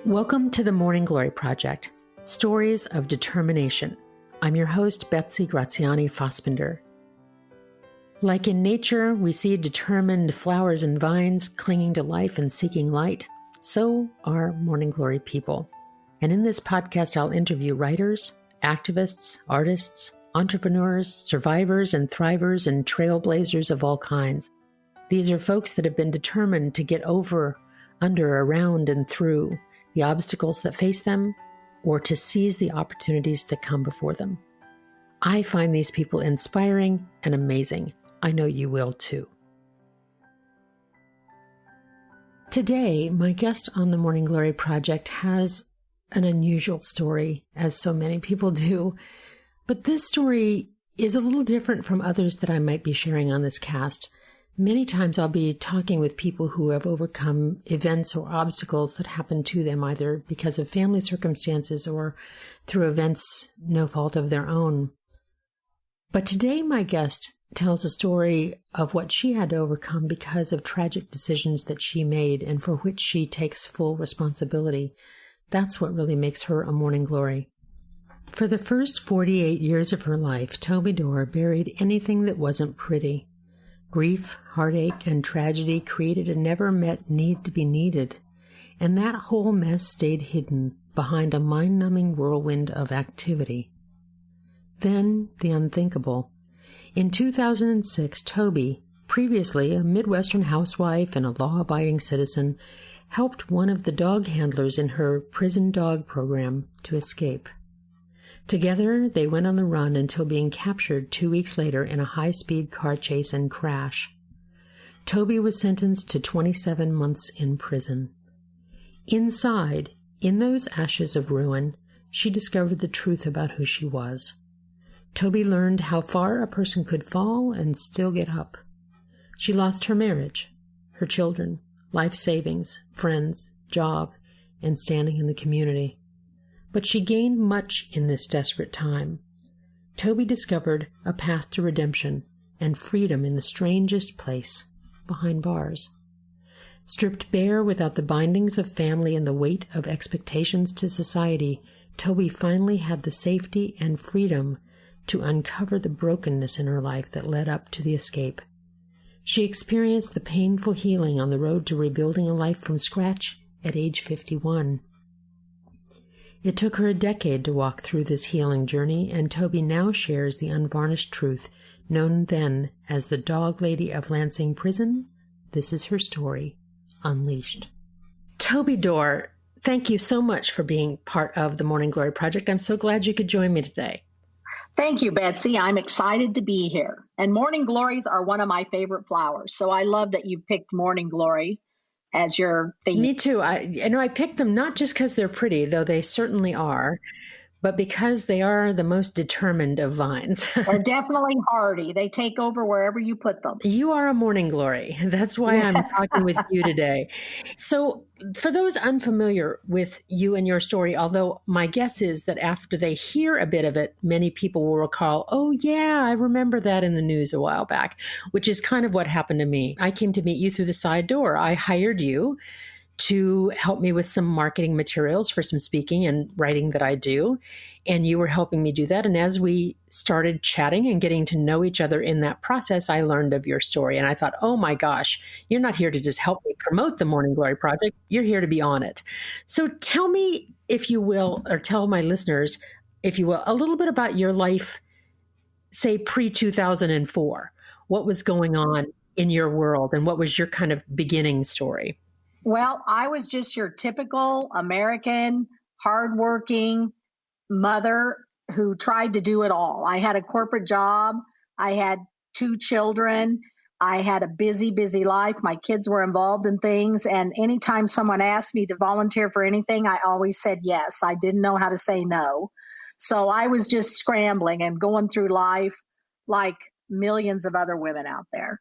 Welcome to the Morning Glory Project, Stories of Determination. I'm your host, Betsy Graziani Fossbender. Like in nature, we see determined flowers and vines clinging to life and seeking light. So are Morning Glory people. And in this podcast, I'll interview writers, activists, artists, entrepreneurs, survivors and thrivers, and trailblazers of all kinds. These are folks that have been determined to get over, under, around, and through the obstacles that face them, or to seize the opportunities that come before them. I find these people inspiring and amazing. I know you will too. Today, my guest on the Morning Glory Project has an unusual story, as so many people do. But this story is a little different from others that I might be sharing on this cast. Many times I'll be talking with people who have overcome events or obstacles that happen to them, either because of family circumstances or through events no fault of their own. But today my guest tells a story of what she had to overcome because of tragic decisions that she made and for which she takes full responsibility. That's what really makes her a Morning Glory. For the first 48 years of her life, Toby Dorr buried anything that wasn't pretty. Grief, heartache, and tragedy created a never-met need to be needed, and that whole mess stayed hidden behind a mind-numbing whirlwind of activity. Then, the unthinkable. In 2006, Toby, previously a Midwestern housewife and a law-abiding citizen, helped one of the dog handlers in her prison dog program to escape. Together, they went on the run until being captured 2 weeks later in a high-speed car chase and crash. Toby was sentenced to 27 months in prison. Inside, in those ashes of ruin, she discovered the truth about who she was. Toby learned how far a person could fall and still get up. She lost her marriage, her children, life savings, friends, job, and standing in the community. But she gained much in this desperate time. Toby discovered a path to redemption and freedom in the strangest place, behind bars. Stripped bare without the bindings of family and the weight of expectations to society, Toby finally had the safety and freedom to uncover the brokenness in her life that led up to the escape. She experienced the painful healing on the road to rebuilding a life from scratch at age 51. It took her a decade to walk through this healing journey, and Toby now shares the unvarnished truth, known then as the Dog Lady of Lansing Prison. This is her story, Unleashed. Toby Dorr, thank you so much for being part of the Morning Glory Project. I'm so glad you could join me today. Thank you, Betsy. I'm excited to be here. And morning glories are one of my favorite flowers, so I love that you picked morning glory as your theme. Me too. I picked them not just because they're pretty, though they certainly are, but because they are the most determined of vines. They're definitely hardy. They take over wherever you put them. You are a Morning Glory. That's why I'm talking with you today. So for those unfamiliar with you and your story, although my guess is that after they hear a bit of it, many people will recall, oh yeah, I remember that in the news a while back, which is kind of what happened to me. I came to meet you through the side door. I hired you to help me with some marketing materials for some speaking and writing that I do. And you were helping me do that. And as we started chatting and getting to know each other in that process, I learned of your story. And I thought, oh my gosh, you're not here to just help me promote the Morning Glory Project. You're here to be on it. So tell me, if you will, or tell my listeners, if you will, a little bit about your life, say pre-2004. What was going on in your world and what was your kind of beginning story? Well, I was just your typical American, hardworking mother who tried to do it all. I had a corporate job. I had 2 children. I had a busy, busy life. My kids were involved in things. And anytime someone asked me to volunteer for anything, I always said yes. I didn't know how to say no. So I was just scrambling and going through life like millions of other women out there.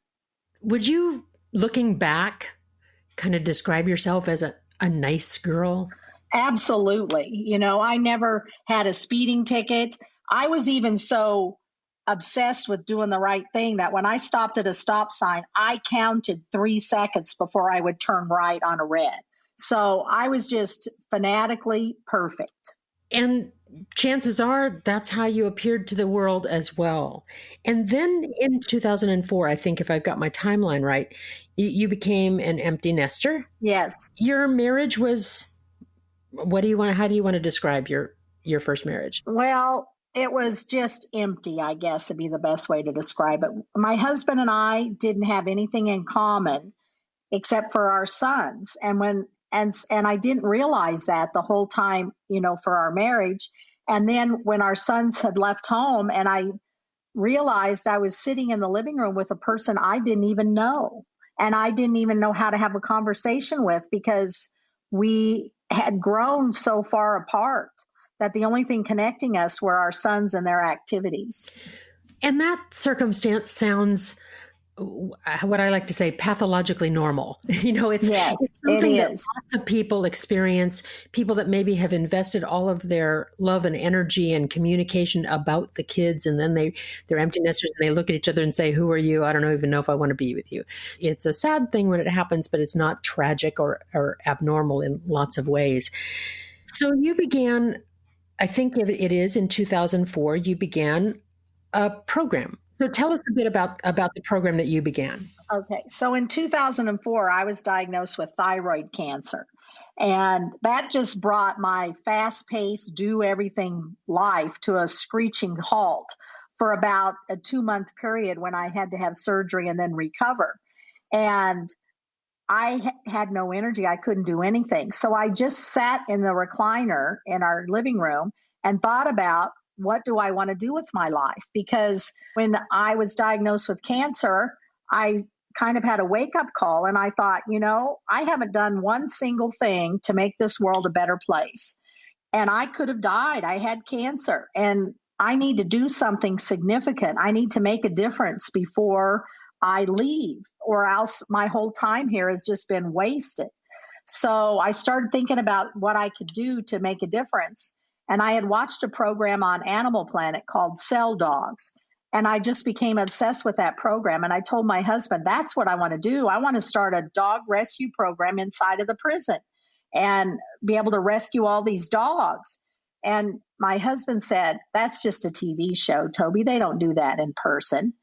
Would you, looking back, kind of describe yourself as a nice girl? Absolutely. You know, I never had a speeding ticket. I was even so obsessed with doing the right thing that when I stopped at a stop sign, I counted 3 seconds before I would turn right on a red. So I was just fanatically perfect. And chances are that's how you appeared to the world as well. And then in 2004, I think if I've got my timeline right, you became an empty nester. Yes. Your marriage was, how do you want to describe your first marriage? Well, it was just empty, I guess would be the best way to describe it. My husband and I didn't have anything in common except for our sons. And I didn't realize that the whole time, for our marriage. And then when our sons had left home and I realized I was sitting in the living room with a person I didn't even know. And I didn't even know how to have a conversation with because we had grown so far apart that the only thing connecting us were our sons and their activities. And that circumstance sounds, what I like to say, pathologically normal. Yes, it's something it that is. lots of people experience, people that maybe have invested all of their love and energy and communication about the kids, and then they're empty nesters and they look at each other and say, who are you? I don't even know if I want to be with you. It's a sad thing when it happens, but it's not tragic or abnormal in lots of ways. So you began, I think it is in 2004, you began a program. So tell us a bit about the program that you began. Okay. So in 2004, I was diagnosed with thyroid cancer. And that just brought my fast paced, do everything life to a screeching halt for about a 2-month period when I had to have surgery and then recover. And I had no energy. I couldn't do anything. So I just sat in the recliner in our living room and thought about what do I want to do with my life? Because when I was diagnosed with cancer, I kind of had a wake up call and I thought, I haven't done one single thing to make this world a better place. And I could have died. I had cancer and I need to do something significant. I need to make a difference before I leave, or else my whole time here has just been wasted. So I started thinking about what I could do to make a difference. And I had watched a program on Animal Planet called Cell Dogs. And I just became obsessed with that program. And I told my husband, that's what I want to do. I want to start a dog rescue program inside of the prison and be able to rescue all these dogs. And my husband said, that's just a TV show, Toby. They don't do that in person.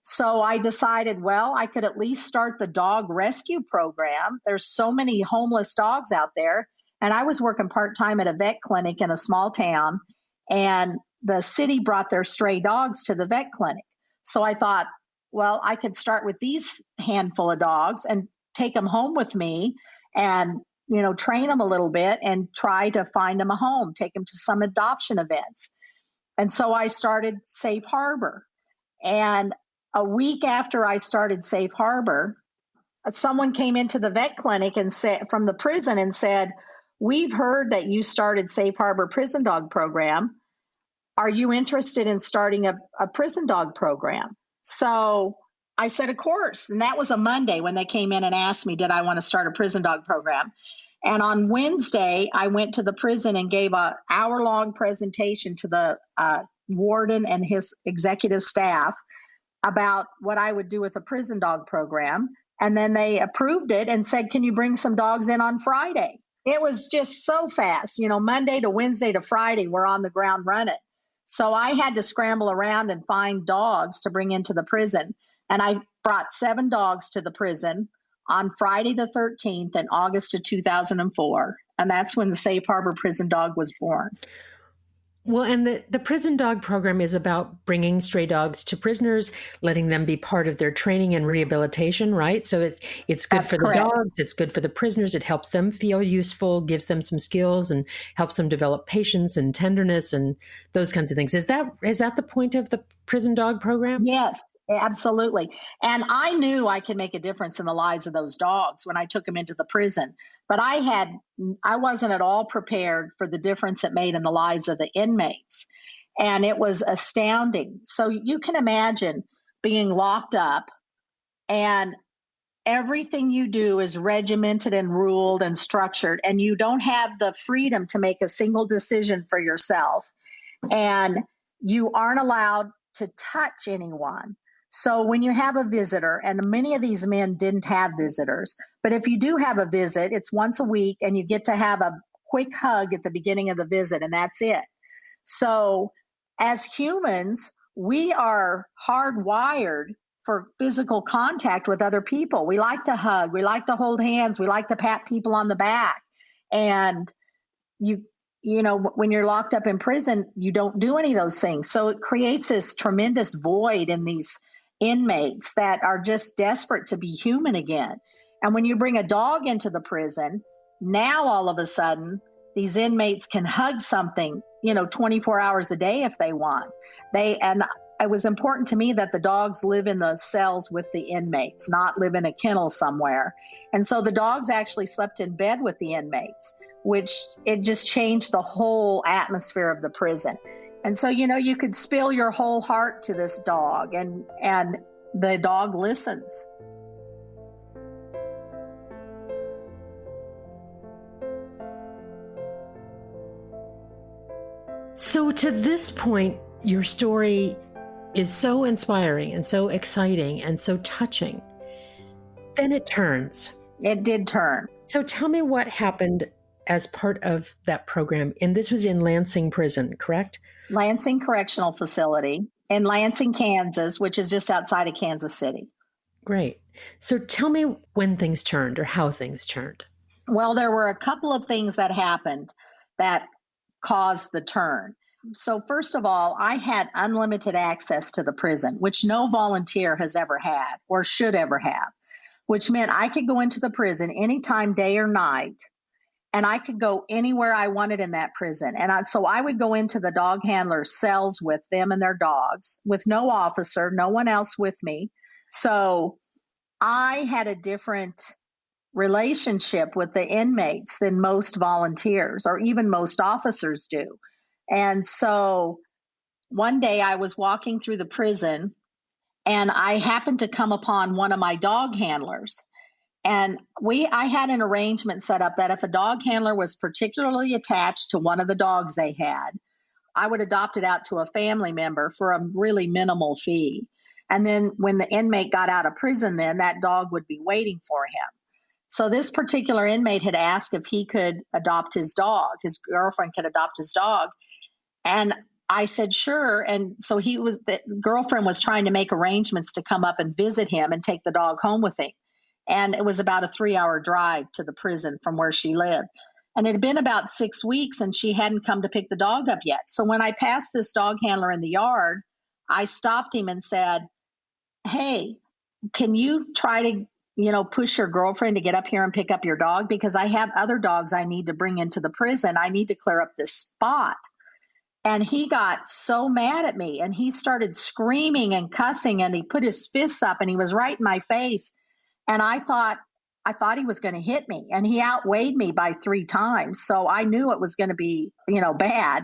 So I decided, well, I could at least start the dog rescue program. There's so many homeless dogs out there. And I was working part-time at a vet clinic in a small town, and the city brought their stray dogs to the vet clinic. So I thought, well, I could start with these handful of dogs and take them home with me and, train them a little bit and try to find them a home, take them to some adoption events. And so I started Safe Harbor. And a week after I started Safe Harbor, someone came into the vet clinic and said, from the prison, and said, we've heard that you started Safe Harbor prison dog program. Are you interested in starting a prison dog program? So I said, of course. And that was a Monday when they came in and asked me, did I want to start a prison dog program? And on Wednesday, I went to the prison and gave an hour-long presentation to the warden and his executive staff about what I would do with a prison dog program. And then they approved it and said, can you bring some dogs in on Friday? It was just so fast. Monday to Wednesday to Friday, we're on the ground running. So I had to scramble around and find dogs to bring into the prison. And I brought 7 dogs to the prison on Friday the 13th in August of 2004. And that's when the Safe Harbor prison dog was born. Well, and the prison dog program is about bringing stray dogs to prisoners, letting them be part of their training and rehabilitation, right? So it's good That's for correct. the dogs, it's good for the prisoners, it helps them feel useful, gives them some skills, and helps them develop patience and tenderness and those kinds of things. Is that the point of the prison dog program? Yes, absolutely. And I knew I could make a difference in the lives of those dogs when I took them into the prison. But I wasn't at all prepared for the difference it made in the lives of the inmates. And it was astounding. So you can imagine being locked up and everything you do is regimented and ruled and structured, and you don't have the freedom to make a single decision for yourself. And you aren't allowed to touch anyone. So when you have a visitor, and many of these men didn't have visitors, but if you do have a visit, it's once a week and you get to have a quick hug at the beginning of the visit, and that's it. So as humans, we are hardwired for physical contact with other people. We like to hug, we like to hold hands, we like to pat people on the back. And when you're locked up in prison, you don't do any of those things. So it creates this tremendous void in these inmates that are just desperate to be human again. And when you bring a dog into the prison, now all of a sudden, these inmates can hug something, 24 hours a day if they want. And it was important to me that the dogs live in the cells with the inmates, not live in a kennel somewhere. And so the dogs actually slept in bed with the inmates, which it just changed the whole atmosphere of the prison. And so, you could spill your whole heart to this dog, and the dog listens. So to this point, your story is so inspiring and so exciting and so touching. Then it turns. It did turn. So tell me what happened as part of that program. And this was in Lansing Prison, correct? Lansing Correctional Facility in Lansing, Kansas, which is just outside of Kansas City. Great. So tell me when things turned or how things turned. Well, there were a couple of things that happened that caused the turn. So first of all, I had unlimited access to the prison, which no volunteer has ever had or should ever have, which meant I could go into the prison anytime, day or night, and I could go anywhere I wanted in that prison. And so I would go into the dog handlers' cells with them and their dogs, with no officer, no one else with me. So I had a different relationship with the inmates than most volunteers or even most officers do. And so one day I was walking through the prison and I happened to come upon one of my dog handlers. And I had an arrangement set up that if a dog handler was particularly attached to one of the dogs they had, I would adopt it out to a family member for a really minimal fee. And then when the inmate got out of prison, then that dog would be waiting for him. So this particular inmate had asked if he could adopt his dog, his girlfriend could adopt his dog. And I said, sure. And so the girlfriend was trying to make arrangements to come up and visit him and take the dog home with him. And it was about a 3-hour drive to the prison from where she lived. And it had been about 6 weeks and she hadn't come to pick the dog up yet. So when I passed this dog handler in the yard, I stopped him and said, hey, can you try to push your girlfriend to get up here and pick up your dog? Because I have other dogs I need to bring into the prison. I need to clear up this spot. And he got so mad at me and he started screaming and cussing and he put his fists up and he was right in my face. And I thought he was going to hit me, and he outweighed me by 3 times. So I knew it was going to be, bad.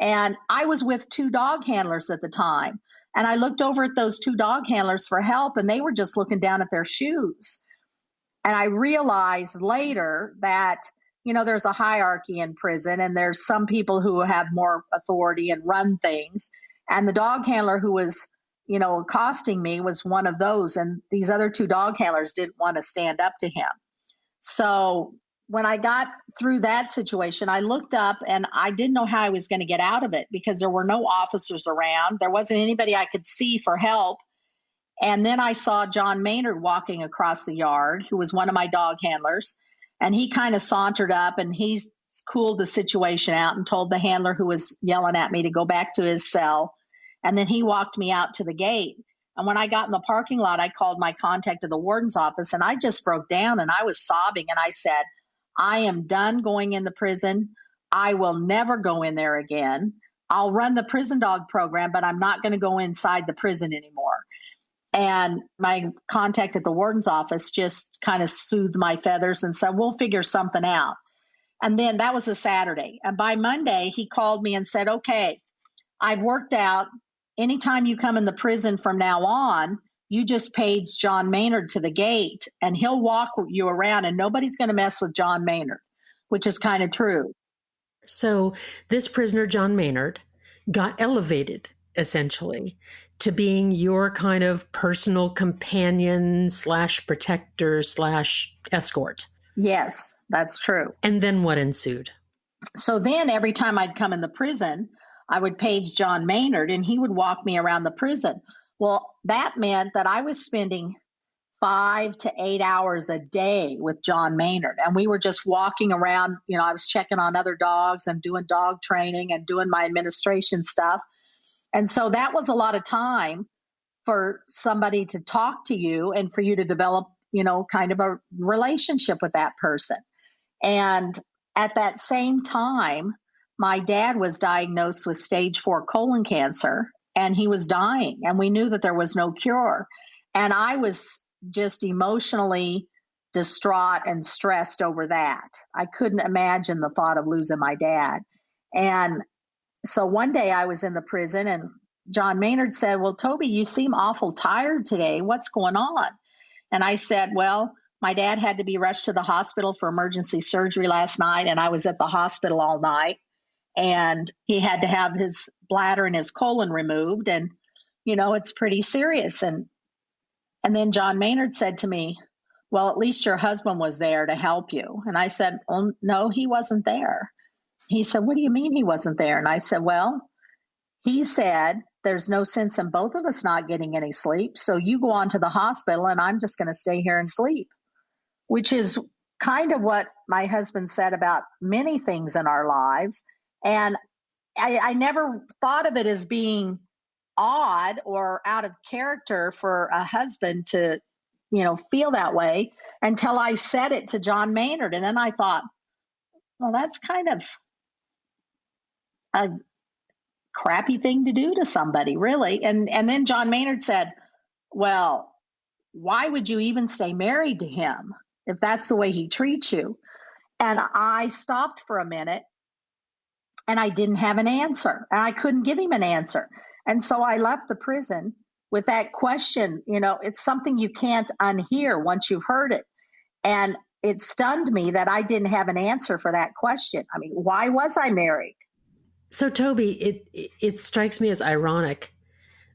And I was with 2 dog handlers at the time. And I looked over at those 2 dog handlers for help, and they were just looking down at their shoes. And I realized later that, there's a hierarchy in prison, and there's some people who have more authority and run things. And the dog handler who was, accosting me was one of those. And these other 2 dog handlers didn't want to stand up to him. So when I got through that situation, I looked up and I didn't know how I was going to get out of it because there were no officers around. There wasn't anybody I could see for help. And then I saw John Maynard walking across the yard, who was one of my dog handlers. And he kind of sauntered up and he cooled the situation out and told the handler who was yelling at me to go back to his cell. And then he walked me out to the gate. And when I got in the parking lot, I called my contact at the warden's office and I just broke down and I was sobbing. And I said, I am done going in the prison. I will never go in there again. I'll run the prison dog program, but I'm not going to go inside the prison anymore. And my contact at the warden's office just kind of soothed my feathers and said, we'll figure something out. And then that was a Saturday. And by Monday, he called me and said, okay, I've worked out. Anytime you come in the prison from now on, you just page John Maynard to the gate and he'll walk you around and nobody's going to mess with John Maynard, which is kind of true. So this prisoner, John Maynard, got elevated essentially to being your kind of personal companion / protector / escort. Yes, that's true. And then what ensued? So then every time I'd come in the prison, I would page John Maynard and he would walk me around the prison. Well, that meant that I was spending 5 to 8 hours a day with John Maynard. And we were just walking around. I was checking on other dogs and doing dog training and doing my administration stuff. And so that was a lot of time for somebody to talk to you and for you to develop, kind of a relationship with that person. And at that same time, my dad was diagnosed with stage 4 colon cancer and he was dying. And we knew that there was no cure. And I was just emotionally distraught and stressed over that. I couldn't imagine the thought of losing my dad. And so one day I was in the prison and John Maynard said, "Well, Toby, you seem awful tired today. What's going on?" And I said, "Well, my dad had to be rushed to the hospital for emergency surgery last night, and I was at the hospital all night. And he had to have his bladder and his colon removed, and it's pretty serious." And then John Maynard said to me, "Well, at least your husband was there to help you." And I said, "Oh, no, he wasn't there." He said, "What do you mean he wasn't there?" And I said, "Well, he said, there's no sense in both of us not getting any sleep. So you go on to the hospital and I'm just going to stay here and sleep," which is kind of what my husband said about many things in our lives. And I never thought of it as being odd or out of character for a husband to, feel that way until I said it to John Maynard. And then I thought, well, that's kind of a crappy thing to do to somebody, really. And then John Maynard said, "Well, why would you even stay married to him if that's the way he treats you?" And I stopped for a minute and I didn't have an answer. And I couldn't give him an answer. And so I left the prison with that question. It's something you can't unhear once you've heard it. And it stunned me that I didn't have an answer for that question. I mean, why was I married? So, Toby, it strikes me as ironic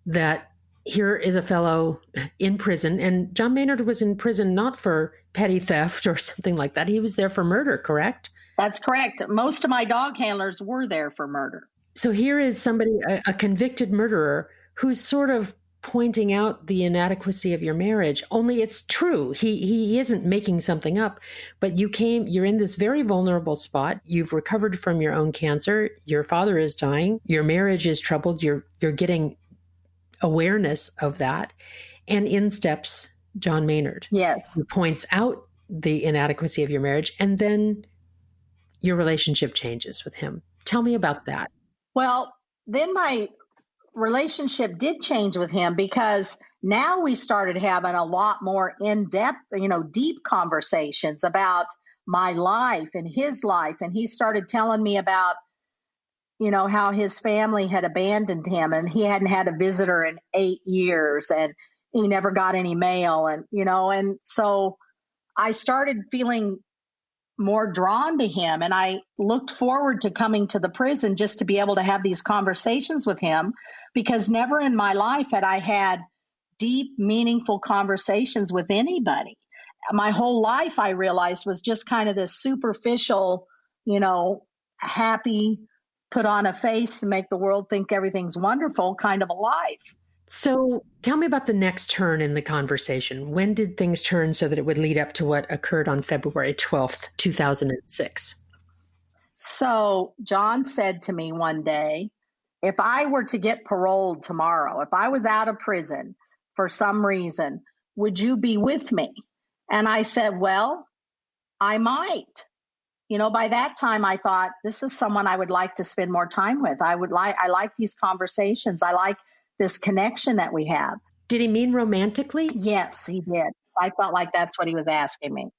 that here is a fellow in prison, and John Maynard was in prison not for petty theft or something like that. He was there for murder, correct? That's correct. Most of my dog handlers were there for murder. So here is somebody, a convicted murderer, who's sort of pointing out the inadequacy of your marriage. Only it's true. He isn't making something up, but you're in this very vulnerable spot. You've recovered from your own cancer. Your father is dying. Your marriage is troubled. You're getting awareness of that. And in steps John Maynard. Yes. Who points out the inadequacy of your marriage, and then your relationship changes with him. Tell me about that. Well, then my relationship did change with him because now we started having a lot more in-depth, deep conversations about my life and his life. And he started telling me about, how his family had abandoned him and he hadn't had a visitor in 8 years and he never got any mail. And so I started feeling more drawn to him. And I looked forward to coming to the prison just to be able to have these conversations with him, because never in my life had I had deep, meaningful conversations with anybody. My whole life, I realized, was just kind of this superficial, happy, put on a face and make the world think everything's wonderful kind of a life. So tell me about the next turn in the conversation. When did things turn so that it would lead up to what occurred on February 12th, 2006? So John said to me one day, if I were to get paroled tomorrow, if I was out of prison for some reason, would you be with me? And I said, well, I might. By that time I thought, this is someone I would like to spend more time with. I like these conversations. I like this connection that we have. Did he mean romantically? Yes, he did. I felt like that's what he was asking me.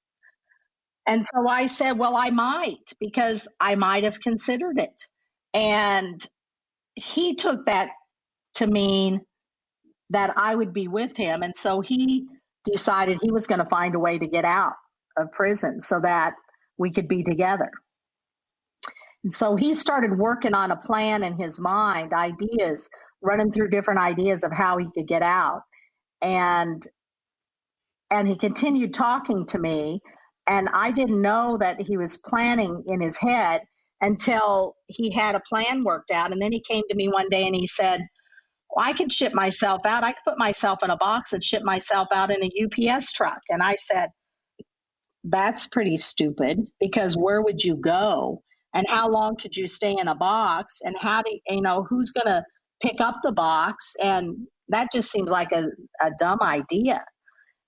And so I said, well, I might, because I might have considered it. And he took that to mean that I would be with him. And so he decided he was going to find a way to get out of prison so that we could be together. And so he started working on a plan in his mind, ideas. running through different ideas of how he could get out. And he continued talking to me, and I didn't know that he was planning in his head until he had a plan worked out. And then he came to me one day and he said, well, I could ship myself out. I could put myself in a box and ship myself out in a UPS truck. And I said, that's pretty stupid, because where would you go? And how long could you stay in a box? And how do you know, who's going to pick up the box? And that just seems like a dumb idea.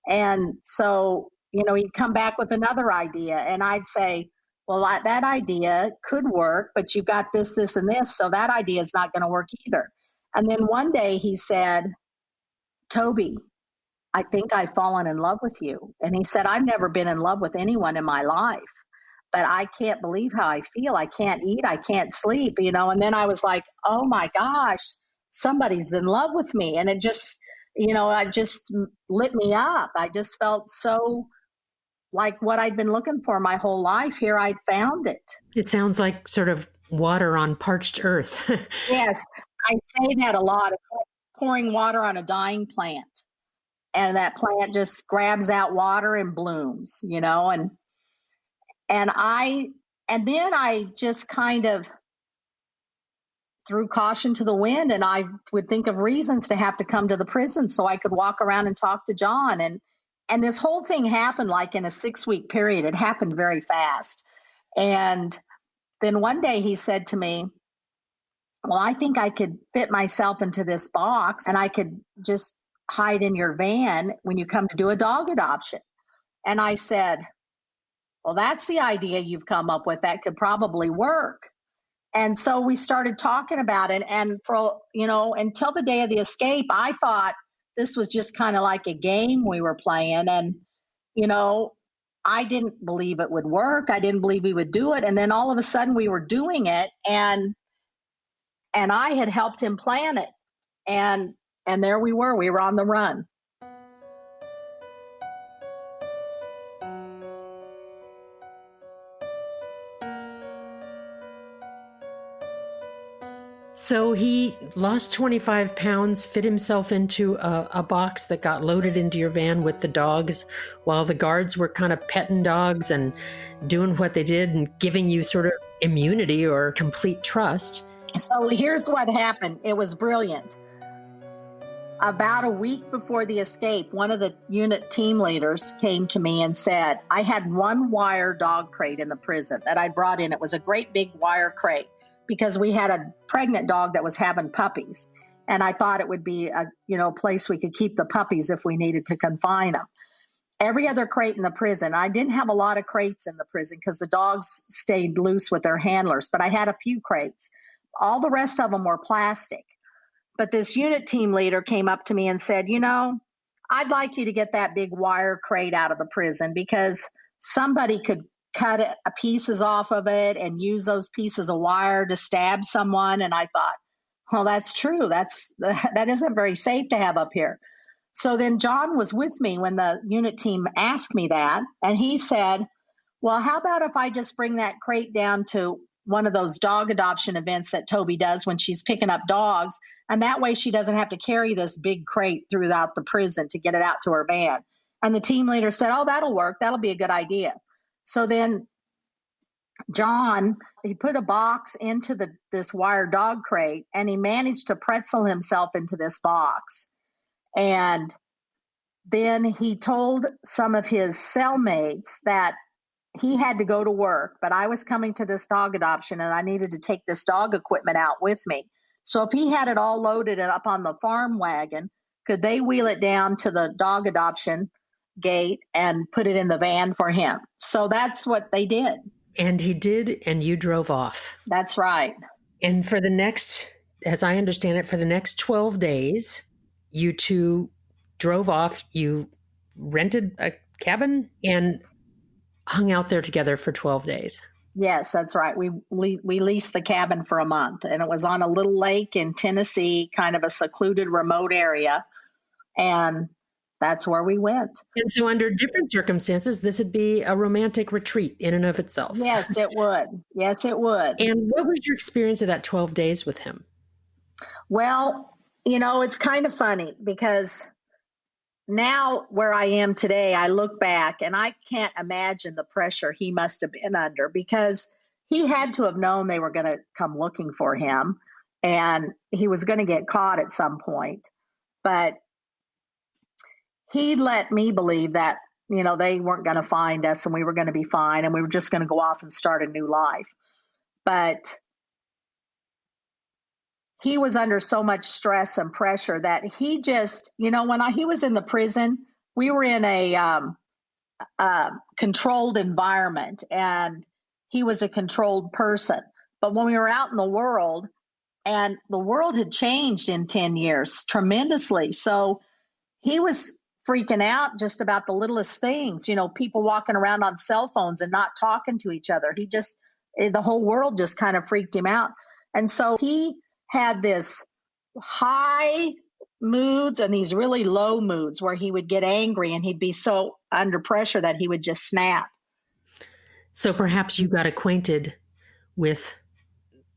And so, he'd come back with another idea, and I'd say, well, that idea could work, but you've got this, this, and this, so that idea is not going to work either. And then one day he said, Toby, I think I've fallen in love with you. And he said, I've never been in love with anyone in my life, but I can't believe how I feel. I can't eat. I can't sleep, And then I was like, oh my gosh, somebody's in love with me. And it just, it just lit me up. I just felt so like what I'd been looking for my whole life. Here I'd found it. It sounds like sort of water on parched earth. Yes, I say that a lot. It's like pouring water on a dying plant. And that plant just grabs out water and blooms, and then I just kind of threw caution to the wind, and I would think of reasons to have to come to the prison so I could walk around and talk to John. And this whole thing happened like in a 6-week period. It happened very fast. And then one day he said to me, well, I think I could fit myself into this box, and I could just hide in your van when you come to do a dog adoption. And I said, well, that's the idea you've come up with. That could probably work. And so we started talking about it. And for, until the day of the escape, I thought this was just kind of like a game we were playing. And, I didn't believe it would work. I didn't believe we would do it. And then all of a sudden we were doing it, and I had helped him plan it. And there we were on the run. So he lost 25 pounds, fit himself into a box that got loaded into your van with the dogs, while the guards were kind of petting dogs and doing what they did and giving you sort of immunity or complete trust. So here's what happened. It was brilliant. About a week before the escape, one of the unit team leaders came to me and said, I had one wire dog crate in the prison that I brought in. It was a great big wire crate because we had a pregnant dog that was having puppies. And I thought it would be a place we could keep the puppies if we needed to confine them. Every other crate in the prison, I didn't have a lot of crates in the prison because the dogs stayed loose with their handlers, but I had a few crates. All the rest of them were plastic. But this unit team leader came up to me and said, I'd like you to get that big wire crate out of the prison because somebody could cut pieces off of it and use those pieces of wire to stab someone. And I thought, well, that's true. That isn't very safe to have up here. So then John was with me when the unit team asked me that. And he said, well, how about if I just bring that crate down to one of those dog adoption events that Toby does when she's picking up dogs. And that way she doesn't have to carry this big crate throughout the prison to get it out to her van. And the team leader said, oh, that'll work. That'll be a good idea. So then John, he put a box into this wire dog crate, and he managed to pretzel himself into this box. And then he told some of his cellmates that he had to go to work, but I was coming to this dog adoption and I needed to take this dog equipment out with me. So if he had it all loaded and up on the farm wagon, could they wheel it down to the dog adoption gate and put it in the van for him? So that's what they did. And he did, and you drove off. That's right. And for the next, as I understand it, for the next 12 days, you two drove off, you rented a cabin and hung out there together for 12 days. Yes, that's right. We leased the cabin for a month, and it was on a little lake in Tennessee, kind of a secluded, remote area. And that's where we went. And so under different circumstances, this would be a romantic retreat in and of itself. Yes, it would. Yes, it would. And what was your experience of that 12 days with him? Well, It's kind of funny because now where I am today, I look back and I can't imagine the pressure he must have been under, because he had to have known they were going to come looking for him and he was going to get caught at some point. But he let me believe that, they weren't going to find us and we were going to be fine and we were just going to go off and start a new life. But he was under so much stress and pressure that he just, when he was in the prison, we were in a controlled environment and he was a controlled person. But when we were out in the world, and the world had changed in 10 years tremendously. So he was freaking out just about the littlest things, people walking around on cell phones and not talking to each other. The whole world just kind of freaked him out. And so he had this high moods and these really low moods where he would get angry and he'd be so under pressure that he would just snap. So perhaps you got acquainted with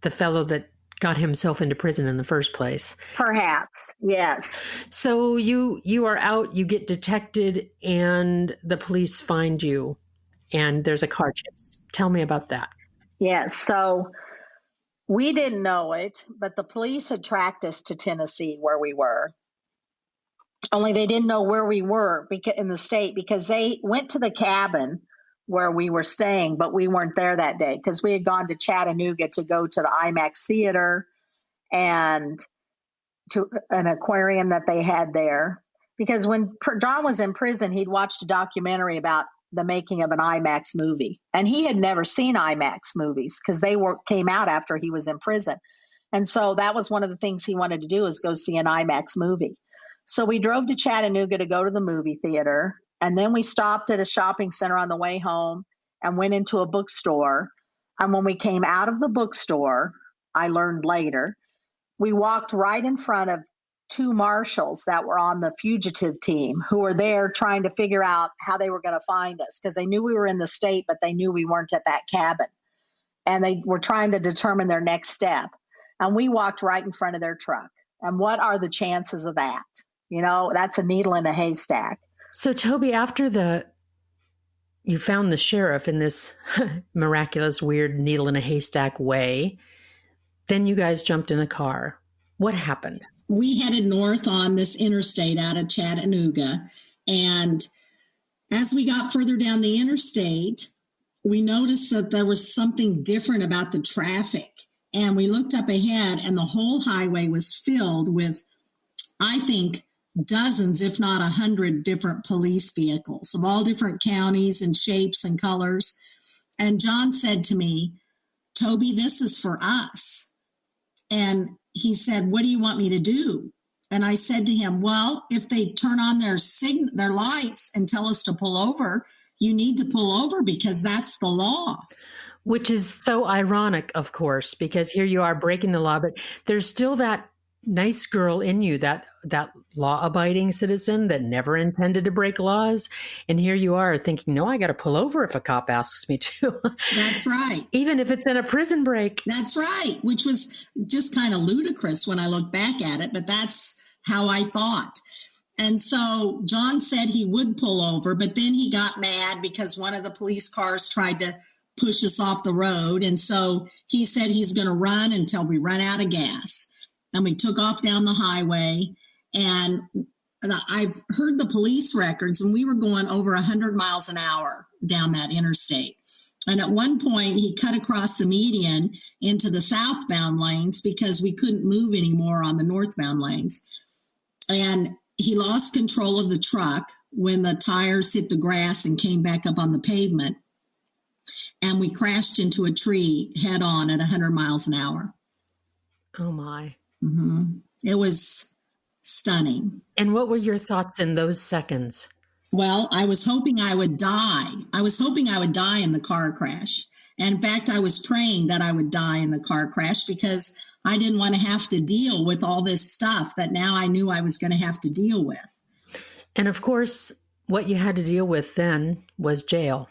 the fellow that got himself into prison in the first place. Perhaps, yes. So you are out, you get detected, and the police find you, and there's a car chase. Tell me about that. Yes, so we didn't know it, but the police had tracked us to Tennessee where we were. Only they didn't know where we were in the state, because they went to the cabin where we were staying, but we weren't there that day because we had gone to Chattanooga to go to the IMAX theater and to an aquarium that they had there. Because when John was in prison, he'd watched a documentary about the making of an IMAX movie, and he had never seen IMAX movies because they came out after he was in prison. And so that was one of the things he wanted to do, is go see an IMAX movie. So we drove to Chattanooga to go to the movie theater. And then we stopped at a shopping center on the way home and went into a bookstore. And when we came out of the bookstore, I learned later, we walked right in front of two marshals that were on the fugitive team who were there trying to figure out how they were going to find us, because they knew we were in the state, but they knew we weren't at that cabin. And they were trying to determine their next step. And we walked right in front of their truck. And what are the chances of that? That's a needle in a haystack. So, Toby, after you found the sheriff in this miraculous, weird needle in a haystack way, then you guys jumped in a car. What happened? We headed north on this interstate out of Chattanooga. And as we got further down the interstate, we noticed that there was something different about the traffic. And we looked up ahead, and the whole highway was filled with, I think, dozens, if not 100 different police vehicles of all different counties and shapes and colors. And John said to me, "Toby, this is for us." And he said, "What do you want me to do?" And I said to him, "Well, if they turn on their lights and tell us to pull over, you need to pull over because that's the law." Which is so ironic, of course, because here you are breaking the law, but there's still that nice girl in you, that law-abiding citizen that never intended to break laws. And here you are thinking, no, I got to pull over if a cop asks me to. That's right. Even if it's in a prison break. That's right, which was just kind of ludicrous when I look back at it, but that's how I thought. And so John said he would pull over, but then he got mad because one of the police cars tried to push us off the road. And so he said he's going to run until we run out of gas. And we took off down the highway, and I've heard the police records, and we were going over 100 miles an hour down that interstate. And at one point, he cut across the median into the southbound lanes because we couldn't move anymore on the northbound lanes. And he lost control of the truck when the tires hit the grass and came back up on the pavement. And we crashed into a tree head on at 100 miles an hour. Oh, my. Mm-hmm. It was stunning. And what were your thoughts in those seconds? Well, I was hoping I would die. I was hoping I would die in the car crash. And in fact, I was praying that I would die in the car crash because I didn't want to have to deal with all this stuff that now I knew I was going to have to deal with. And of course, what you had to deal with then was jail,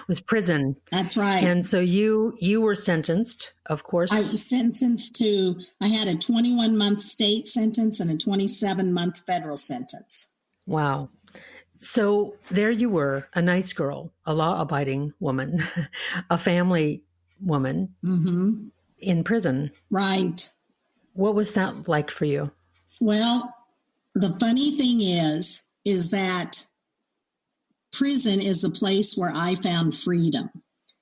was prison. That's right. And so you were sentenced, of course. I was sentenced I had a 21-month state sentence and a 27-month federal sentence. Wow. So there you were, a nice girl, a law-abiding woman, a family woman in prison. Right. What was that like for you? Well, the funny thing is that prison is the place where I found freedom.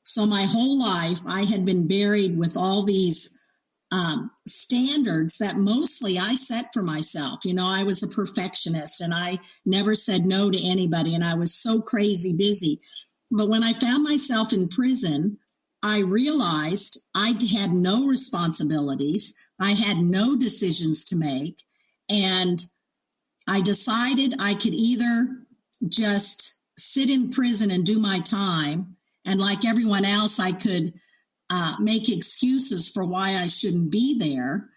So my whole life, I had been buried with all these standards that mostly I set for myself. You know, I was a perfectionist and I never said no to anybody, and I was so crazy busy. But when I found myself in prison, I realized I had no responsibilities. I had no decisions to make. And I decided I could either just sit in prison and do my time, and like everyone else, I could make excuses for why I shouldn't be there,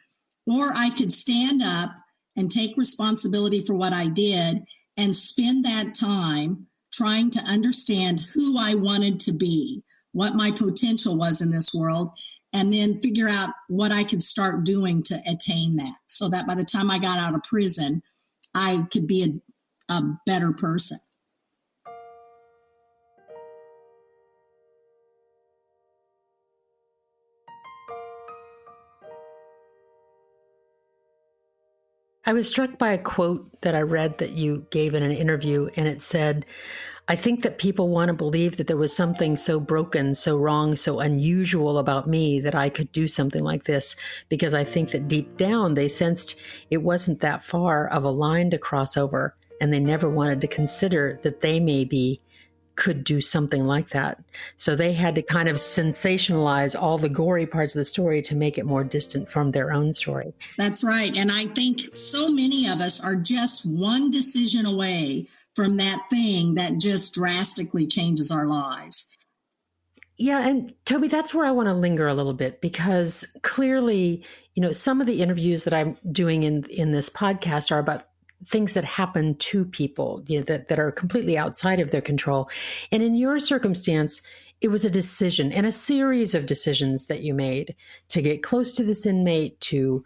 or I could stand up and take responsibility for what I did and spend that time trying to understand who I wanted to be, what my potential was in this world, and then figure out what I could start doing to attain that, so that by the time I got out of prison, I could be a better person. I was struck by a quote that I read that you gave in an interview, and it said, "I think that people want to believe that there was something so broken, so wrong, so unusual about me that I could do something like this, because I think that deep down they sensed it wasn't that far of a line to cross over, and they never wanted to consider that they maybe could do something like that. So they had to kind of sensationalize all the gory parts of the story to make it more distant from their own story." That's right. And I think so many of us are just one decision away from that thing that just drastically changes our lives. Yeah. And Toby, that's where I want to linger a little bit, because clearly, you know, some of the interviews that I'm doing in this podcast are about things that happen to people, you know, that are completely outside of their control. And in your circumstance, it was a decision and a series of decisions that you made to get close to this inmate, to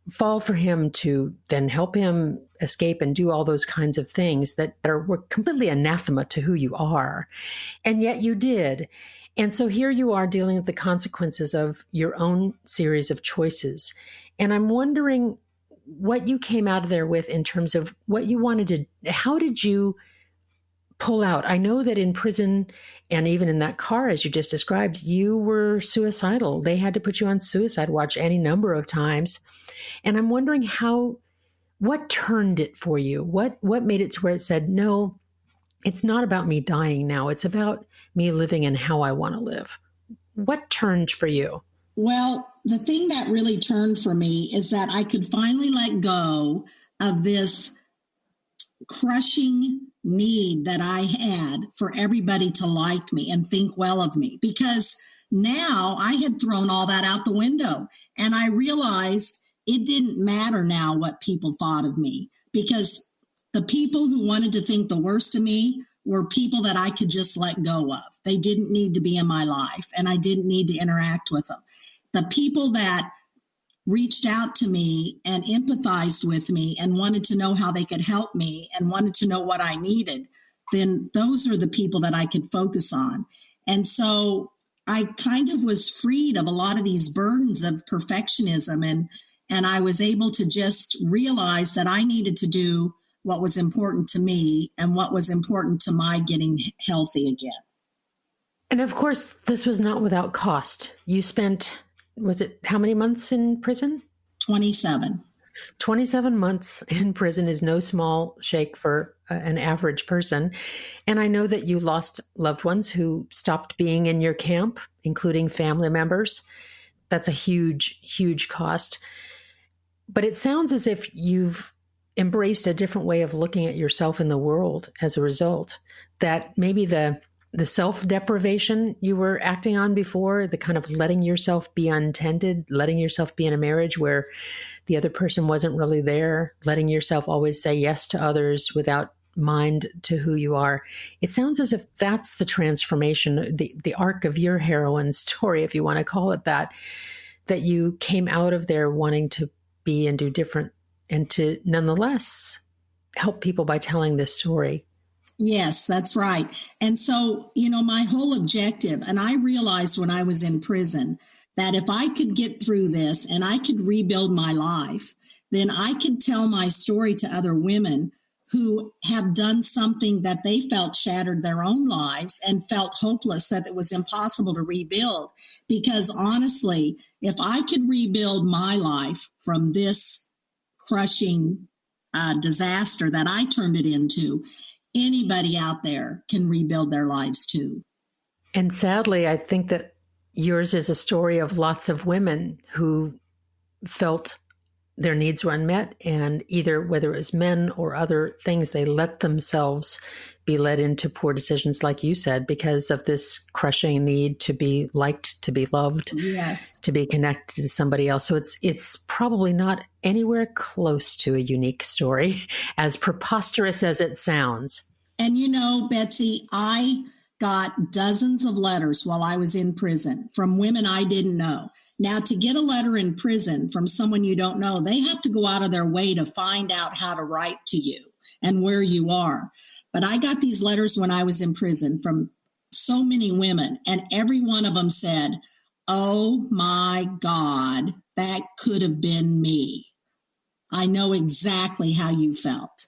fall for him, to then help him escape and do all those kinds of things that were completely anathema to who you are. And yet you did. And so here you are dealing with the consequences of your own series of choices. And I'm wondering what you came out of there with in terms of what you wanted to, how did you pull out? I know that in prison and even in that car, as you just described, you were suicidal. They had to put you on suicide watch any number of times. And I'm wondering what turned it for you? What made it to where it said, no, it's not about me dying now. It's about me living and how I want to live. What turned for you? Well, the thing that really turned for me is that I could finally let go of this crushing need that I had for everybody to like me and think well of me, because now I had thrown all that out the window, and I realized it didn't matter now what people thought of me, because the people who wanted to think the worst of me were people that I could just let go of. They didn't need to be in my life, and I didn't need to interact with them. The people that reached out to me and empathized with me and wanted to know how they could help me and wanted to know what I needed, then those are the people that I could focus on. And so I kind of was freed of a lot of these burdens of perfectionism, and I was able to just realize that I needed to do what was important to me and what was important to my getting healthy again. And of course, this was not without cost. You spent, was it how many months in prison? 27. 27 months in prison is no small shake for an average person. And I know that you lost loved ones who stopped being in your camp, including family members. That's a huge, huge cost. But it sounds as if you've embraced a different way of looking at yourself in the world as a result, that maybe the self-deprivation you were acting on before, the kind of letting yourself be untended, letting yourself be in a marriage where the other person wasn't really there, letting yourself always say yes to others without mind to who you are. It sounds as if that's the transformation, the arc of your heroine story, if you want to call it that you came out of there wanting to be and do different and to nonetheless help people by telling this story. Yes, that's right. And so, my whole objective, and I realized when I was in prison that if I could get through this and I could rebuild my life, then I could tell my story to other women who have done something that they felt shattered their own lives and felt hopeless, that it was impossible to rebuild. Because honestly, if I could rebuild my life from this crushing disaster that I turned it into, anybody out there can rebuild their lives too. And sadly, I think that yours is a story of lots of women who felt their needs were unmet, and either whether it was men or other things, they let themselves be led into poor decisions, like you said, because of this crushing need to be liked, to be loved, yes, to be connected to somebody else. So it's probably not anywhere close to a unique story, as preposterous as it sounds. And Betsy, I got dozens of letters while I was in prison from women I didn't know. Now, to get a letter in prison from someone you don't know, they have to go out of their way to find out how to write to you and where you are. But I got these letters when I was in prison from so many women, and every one of them said, "Oh my God, that could have been me. I know exactly how you felt."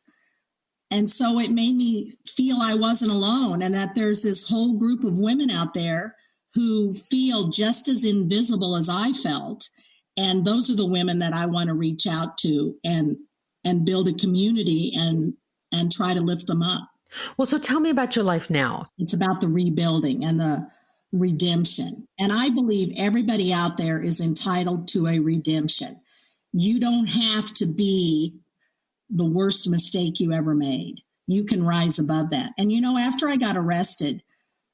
And so it made me feel I wasn't alone, and that there's this whole group of women out there who feel just as invisible as I felt. And those are the women that I want to reach out to and build a community and try to lift them up. Well, so tell me about your life now. It's about the rebuilding and the redemption. And I believe everybody out there is entitled to a redemption. You don't have to be the worst mistake you ever made. You can rise above that. And after I got arrested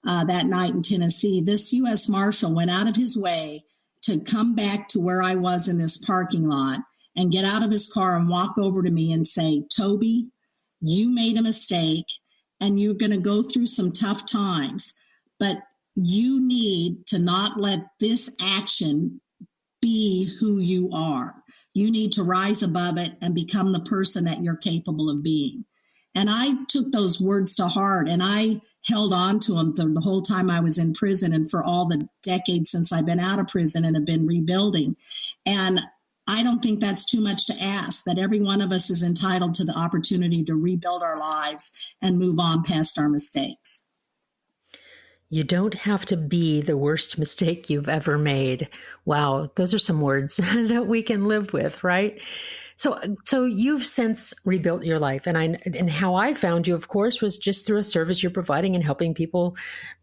that night in Tennessee, this U.S. Marshal went out of his way to come back to where I was in this parking lot and get out of his car and walk over to me and say, "Toby, you made a mistake and you're going to go through some tough times, but you need to not let this action be who you are. You need to rise above it and become the person that you're capable of being." And I took those words to heart, and I held on to them the whole time I was in prison and for all the decades since I've been out of prison and have been rebuilding. And I don't think that's too much to ask, that every one of us is entitled to the opportunity to rebuild our lives and move on past our mistakes. You don't have to be the worst mistake you've ever made. Wow, those are some words that we can live with, right? So you've since rebuilt your life, and how I found you, of course, was just through a service you're providing and helping people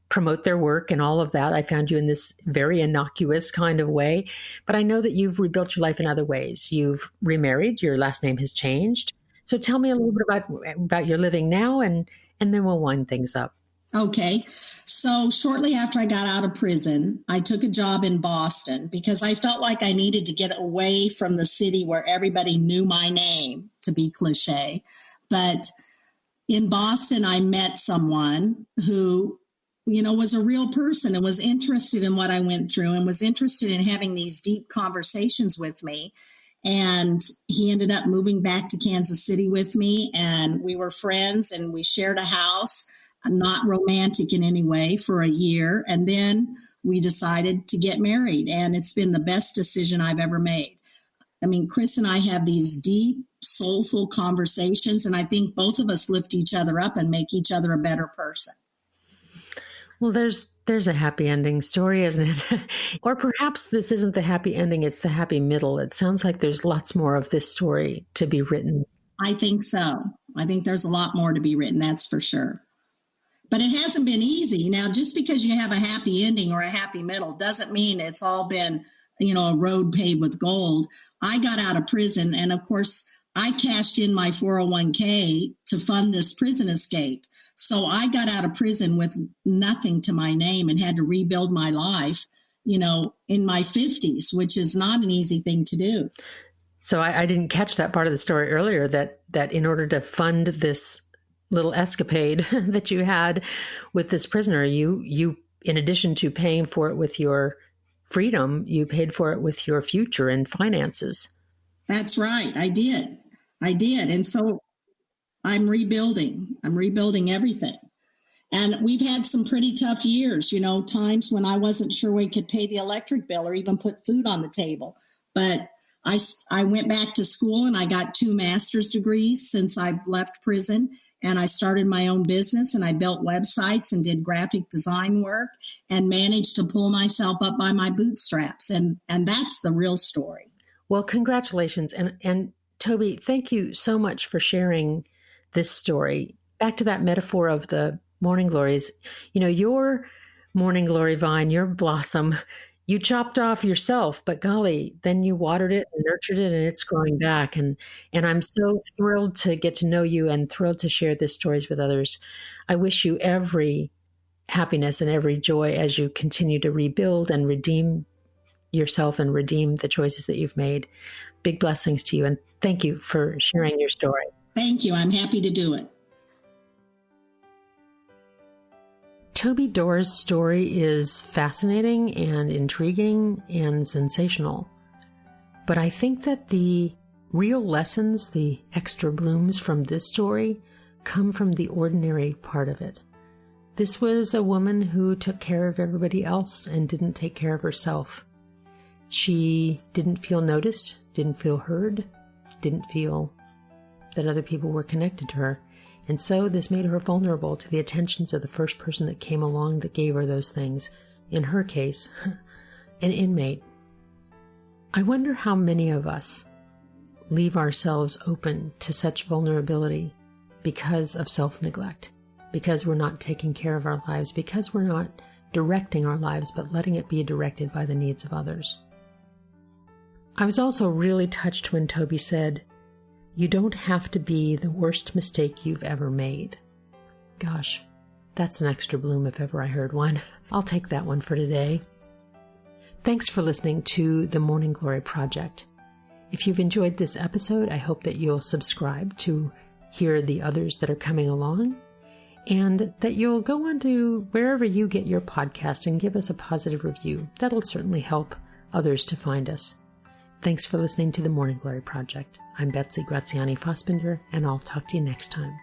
promote their work and all of that. I found you in this very innocuous kind of way, but I know that you've rebuilt your life in other ways. You've remarried, your last name has changed. So tell me a little bit about your living now, and then we'll wind things up. Okay. So shortly after I got out of prison, I took a job in Boston because I felt like I needed to get away from the city where everybody knew my name, to be cliche. But in Boston, I met someone who, was a real person and was interested in what I went through and was interested in having these deep conversations with me. And he ended up moving back to Kansas City with me, and we were friends, and we shared a house. Not romantic in any way, for a year. And then we decided to get married, and it's been the best decision I've ever made. I mean, Chris and I have these deep, soulful conversations, and I think both of us lift each other up and make each other a better person. Well, there's a happy ending story, isn't it? Or perhaps this isn't the happy ending, it's the happy middle. It sounds like there's lots more of this story to be written. I think so. I think there's a lot more to be written, that's for sure. But it hasn't been easy. Now, just because you have a happy ending or a happy middle doesn't mean it's all been, a road paved with gold. I got out of prison, and of course, I cashed in my 401k to fund this prison escape. So I got out of prison with nothing to my name and had to rebuild my life, in my 50s, which is not an easy thing to do. So I didn't catch that part of the story earlier, that in order to fund this little escapade that you had with this prisoner. You, in addition to paying for it with your freedom, you paid for it with your future and finances. That's right. I did. And so I'm rebuilding everything. And we've had some pretty tough years, times when I wasn't sure we could pay the electric bill or even put food on the table. But I went back to school and I got 2 master's degrees since I've left prison. And I started my own business and I built websites and did graphic design work and managed to pull myself up by my bootstraps. And that's the real story. Well, congratulations. And Toby, thank you so much for sharing this story. Back to that metaphor of the morning glories, your morning glory vine, your blossom, you chopped off yourself, but golly, then you watered it and nurtured it and it's growing back. And I'm so thrilled to get to know you and thrilled to share these stories with others. I wish you every happiness and every joy as you continue to rebuild and redeem yourself and redeem the choices that you've made. Big blessings to you. And thank you for sharing your story. Thank you. I'm happy to do it. Toby Dorr's story is fascinating and intriguing and sensational. But I think that the real lessons, the extra blooms from this story, come from the ordinary part of it. This was a woman who took care of everybody else and didn't take care of herself. She didn't feel noticed, didn't feel heard, didn't feel that other people were connected to her. And so this made her vulnerable to the attentions of the first person that came along that gave her those things. In her case, an inmate. I wonder how many of us leave ourselves open to such vulnerability because of self-neglect, because we're not taking care of our lives, because we're not directing our lives, but letting it be directed by the needs of others. I was also really touched when Toby said, "You don't have to be the worst mistake you've ever made." Gosh, that's an extra bloom if ever I heard one. I'll take that one for today. Thanks for listening to the Morning Glory Project. If you've enjoyed this episode, I hope that you'll subscribe to hear the others that are coming along, and that you'll go on to wherever you get your podcast and give us a positive review. That'll certainly help others to find us. Thanks for listening to the Morning Glory Project. I'm Betsy Graziani-Fossbender, and I'll talk to you next time.